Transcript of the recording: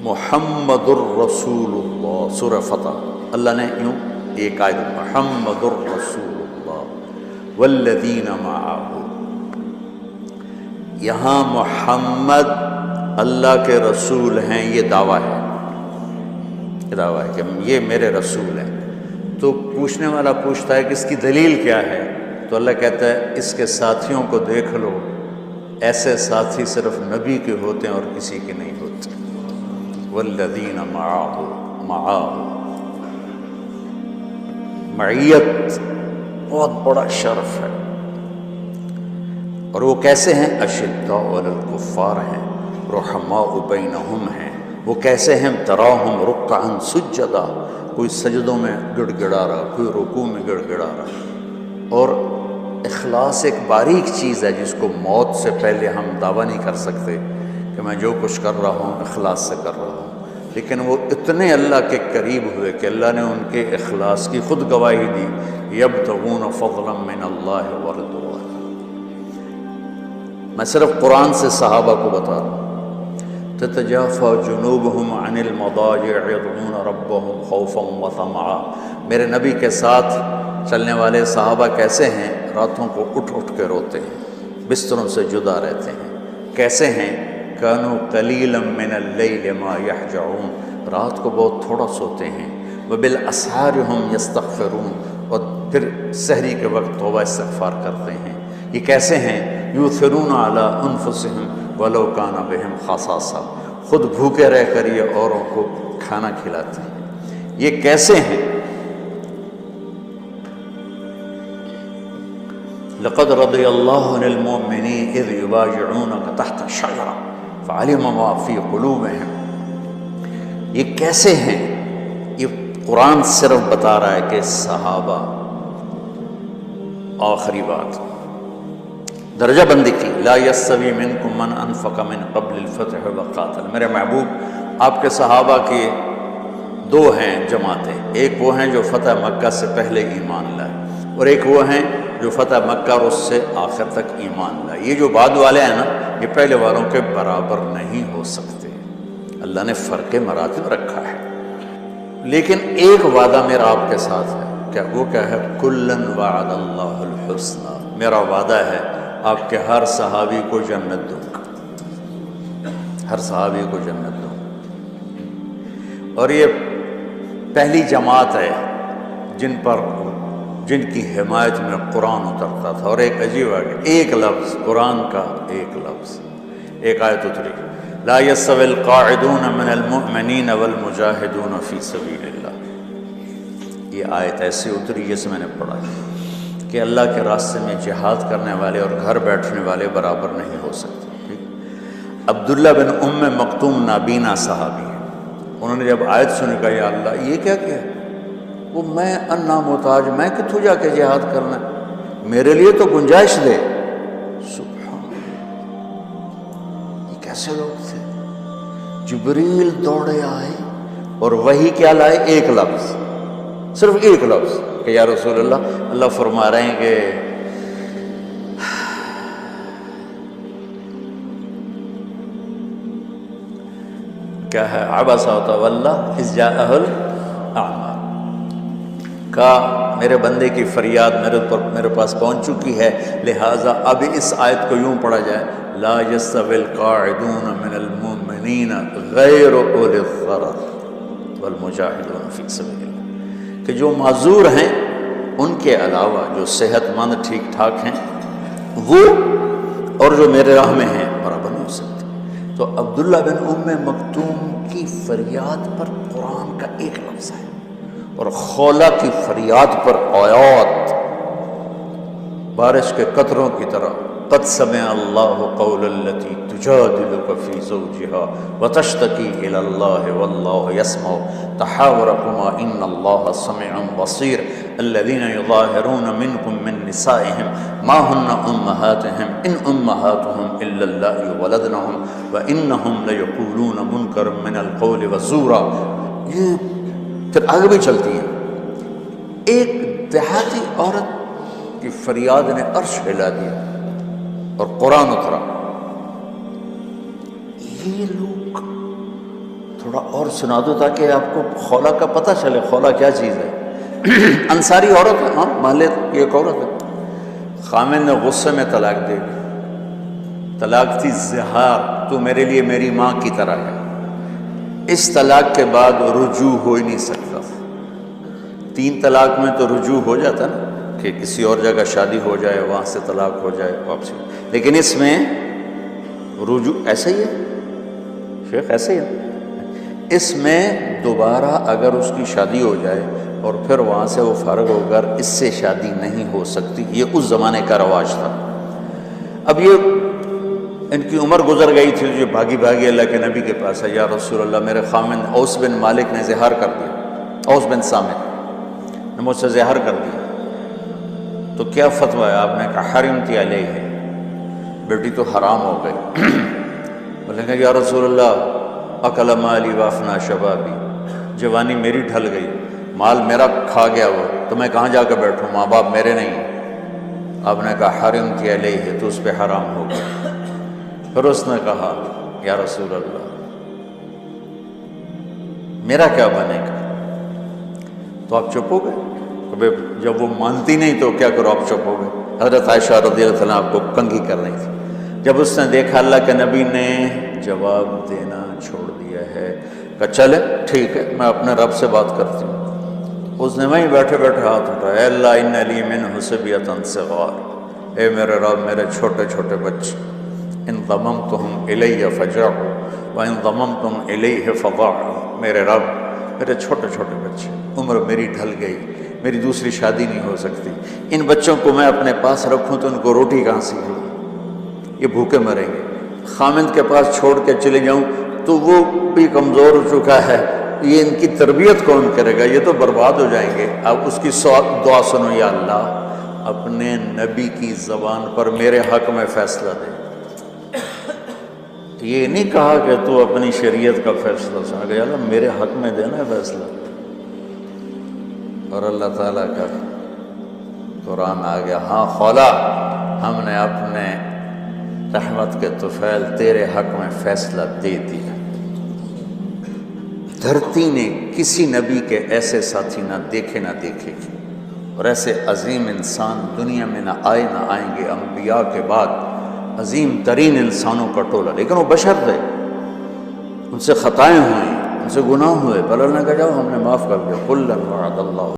محمد الرسول اللہ، سورہ فتح اللہ نے یوں ایک آیت محمد الرسول اللہ والذین معہ، یہاں محمد اللہ کے رسول ہیں، یہ دعویٰ ہے، یہ دعویٰ ہے کہ یہ میرے رسول ہیں۔ تو پوچھنے والا پوچھتا ہے کہ اس کی دلیل کیا ہے؟ تو اللہ کہتا ہے اس کے ساتھیوں کو دیکھ لو، ایسے ساتھی صرف نبی کے ہوتے ہیں اور کسی کے نہیں ہوتے۔ والذین معہ، معہ معیت بہت بڑا شرف ہے۔ اور وہ کیسے ہیں؟ اشداء علی الکفار ہیں، رحماء بینہم ہیں۔ وہ کیسے ہیں؟ تراہم رکعا سجدا، کوئی سجدوں میں گڑ گڑا رہا، کوئی رکوع میں گڑ گڑا رہا۔ اور اخلاص ایک باریک چیز ہے جس کو موت سے پہلے ہم دعویٰ نہیں کر سکتے کہ میں جو کچھ کر رہا ہوں اخلاص سے کر رہا ہوں، لیکن وہ اتنے اللہ کے قریب ہوئے کہ اللہ نے ان کے اخلاص کی خود گواہی دی، یبتغون فضلا من اللہ ورضوانا۔ میں صرف قرآن سے صحابہ کو بتا رہا ہوں، تتجافى جنوبهم عن المضاجع يدعون ربهم خوفا وطمعا۔ میرے نبی کے ساتھ چلنے والے صحابہ کیسے ہیں؟ راتوں کو اٹھ اٹھ کے روتے ہیں، بستروں سے جدا رہتے ہیں۔ کیسے ہیں؟ كانوا قليلا من الليل ما يهجعون، رات کو بہت تھوڑا سوتے ہیں۔ وبالاسحار هم يستغفرون، اور پھر سحری کے وقت توبہ استغفار کرتے ہیں۔ یہ کیسے ہیں؟ یؤثرون علی انفسهم ولو کان بہم خصاصہ، خود بھوکے رہ کر یہ اوروں کو کھانا کھلاتے ہیں۔ یہ کیسے ہیں؟ لقد رضی اللہ عن المؤمنین اذ یبایعونک تحت الشجرہ فعلم ما فی قلوبہم۔ یہ کیسے ہیں؟ یہ قرآن صرف بتا رہا ہے کہ صحابہ، آخری بات درجہ بندی کی، لا یستوی منکم من انفق من قبل الفتح وقاتل۔ میرے محبوب آپ کے صحابہ کے دو ہیں جماعتیں، ایک وہ ہیں جو فتح مکہ سے پہلے ایمان لائے، اور ایک وہ ہیں جو فتح مکہ اور اس سے آخر تک ایمان لائے۔ یہ جو بعد والے ہیں نا، یہ پہلے والوں کے برابر نہیں ہو سکتے، اللہ نے فرق مراتب رکھا ہے۔ لیکن ایک وعدہ میرا آپ کے ساتھ ہے، کیا وہ کیا ہے؟ کلن وعد اللہ الحسنى، میرا وعدہ ہے آپ کے ہر صحابی کو جنت دوں گا، ہر صحابی کو جنت دوں گا۔ اور یہ پہلی جماعت ہے جن کی حمایت میں قرآن اترتا تھا۔ اور ایک عجیب ہے، ایک لفظ قرآن کا، ایک لفظ، ایک آیت اتری، لا یستوی القاعدون من المؤمنین والمجاہدون فی سبیل اللہ۔ یہ آیت ایسی اتری جیسے میں نے پڑھا کہ اللہ کے راستے میں جہاد کرنے والے اور گھر بیٹھنے والے برابر نہیں ہو سکتے۔ عبداللہ بن ام مکتوم نابینا صحابی ہیں، انہوں نے جب آیت سنی کہا یا اللہ یہ کیا کیا؟ وہ میں انا محتاج، میں کتوں جا کے جہاد کرنا ہے، میرے لیے تو گنجائش دے۔ سبحان اللہ، یہ کیسے لوگ تھے؟ جبریل دوڑے آئے اور وہی کیا لائے؟ ایک لفظ، صرف ایک لفظ کہ یا رسول اللہ، اللہ فرما رہے ہیں کہ کیا ہے؟ عبس وتولی اذ جاءہ الاعمى، کہا میرے بندے کی فریاد میرے پاس پہنچ چکی ہے، لہٰذا اب اس آیت کو یوں پڑھا جائے، لا یستوی القاعدون من المؤمنین غیر اولی الضرر والمجاہدون فی سبیل اللہ، کہ جو معذور ہیں ان کے علاوہ جو صحت مند ٹھیک ٹھاک ہیں وہ اور جو میرے راہ میں ہیں برابر نہیں ہو سکتے۔ تو عبداللہ بن ام مکتوم کی فریاد پر قرآن کا ایک لفظ ہے، اور خولہ کی فریاد پر آیات بارش کے قطروں کی طرح، قد سمع اللہ قول التی تجادلک فی زوجها وتشتکی الی اللہ واللہ یسمع تحاورکما ان اللہ سمیع بصیر الذین یظاہرون منکم من نسائهم ما ہن امہاتهم ان امہاتهم الا اللائي ولدنهم وانہم لیقولون منکرا من القول وزورا۔ یہ پھر آگے بھی چلتی ہیں۔ ایک دیہاتی عورت کی فریاد نے عرش ہلا دیا اور قرآن اترا۔ یہ لوگ تھوڑا اور سنا دو تاکہ آپ کو خولا کا پتہ چلے، خولا کیا چیز ہے۔ انصاری عورت ہے، ہاں مالک کی ایک عورت ہے، خامن نے غصے میں طلاق دے دی، طلاق تھی زہار، تو میرے لیے میری ماں کی طرح ہے۔ اس طلاق کے بعد رجوع ہو ہی نہیں سکتا۔ 3 طلاق میں تو رجوع ہو جاتا نا، کہ کسی اور جگہ شادی ہو جائے، وہاں سے طلاق ہو جائے واپسی، لیکن اس میں رجوع ایسا ہی ہے شیخ، ایسے ہی ہے۔ اس میں دوبارہ اگر اس کی شادی ہو جائے اور پھر وہاں سے وہ فارغ ہو کر اس سے شادی نہیں ہو سکتی، یہ اس زمانے کا رواج تھا۔ اب یہ ان کی عمر گزر گئی تھی، جو بھاگی بھاگی اللہ کے نبی کے پاس ہے، یا رسول اللہ میرے خامن اوس بن مالک نے زہار کر دیا، اوس بن صامت نے مجھ سے زہار کر دیا، تو کیا فتویٰ ہے؟ آپ نے کہا حرمتی علیہ ہے، بیٹی تو حرام ہو گئی۔ بولیں گے یا رسول اللہ اکل مالی وافنا شبابی، جوانی میری ڈھل گئی، مال میرا کھا گیا وہ، تو میں کہاں جا کے بیٹھوں، ماں باپ میرے نہیں۔ آپ نے کہا حرمتی علیہ ہے، تو اس پہ حرام ہو گیا۔ پھر اس نے کہا یا رسول اللہ میرا کیا بنے گا؟ تو آپ چپ ہو گئے؟ جب وہ مانتی نہیں تو کیا کرو، آپ چپ ہو گئے۔ حضرت عائشہ رضی اللہ عنہ آپ کو کنگھی کر رہی تھی۔ جب اس نے دیکھا اللہ کے نبی نے جواب دینا چھوڑ دیا ہے، کہا چلے ٹھیک ہے میں اپنے رب سے بات کرتی ہوں۔ اس نے وہیں بیٹھے بیٹھے ہاتھ اٹھایا، اے اللہ ان لی منہ صبیۃ صغار، اے میرے رب میرے چھوٹے چھوٹے بچے، ان ضممتہم الی فجعوا وان ضممتم الیہ فضعوا، میرے رب میرے چھوٹے چھوٹے بچے، عمر میری ڈھل گئی، میری دوسری شادی نہیں ہو سکتی، ان بچوں کو میں اپنے پاس رکھوں تو ان کو روٹی کہاں سے ملے، یہ بھوکے مریں گے۔ خامند کے پاس چھوڑ کے چلے جاؤں تو وہ بھی کمزور ہو چکا ہے، یہ ان کی تربیت کون کرے گا، یہ تو برباد ہو جائیں گے۔ اب اس کی دعا سنو، یا اللہ اپنے نبی کی زبان پر میرے حق میں فیصلہ دے۔ یہ نہیں کہا کہ تو اپنی شریعت کا فیصلہ سنا، کہ اللہ میرے حق میں دینا فیصلہ۔ اور اللہ تعالیٰ کا قرآن آ گیا، ہاں خولا ہم نے اپنے رحمت کے طفیل تیرے حق میں فیصلہ دے دیا۔ دھرتی نے کسی نبی کے ایسے ساتھی نہ دیکھے نہ دیکھے گی، اور ایسے عظیم انسان دنیا میں نہ آئے نہ آئیں گے۔ انبیاء کے بعد عظیم ترین انسانوں کا ٹولہ، لیکن وہ بشر تھے، ان سے خطائیں ہوئیں، ان سے گناہ ہوئے، پر اللہ نے کہا جاؤ ہم نے معاف کر دیا۔ کلا وعد اللہ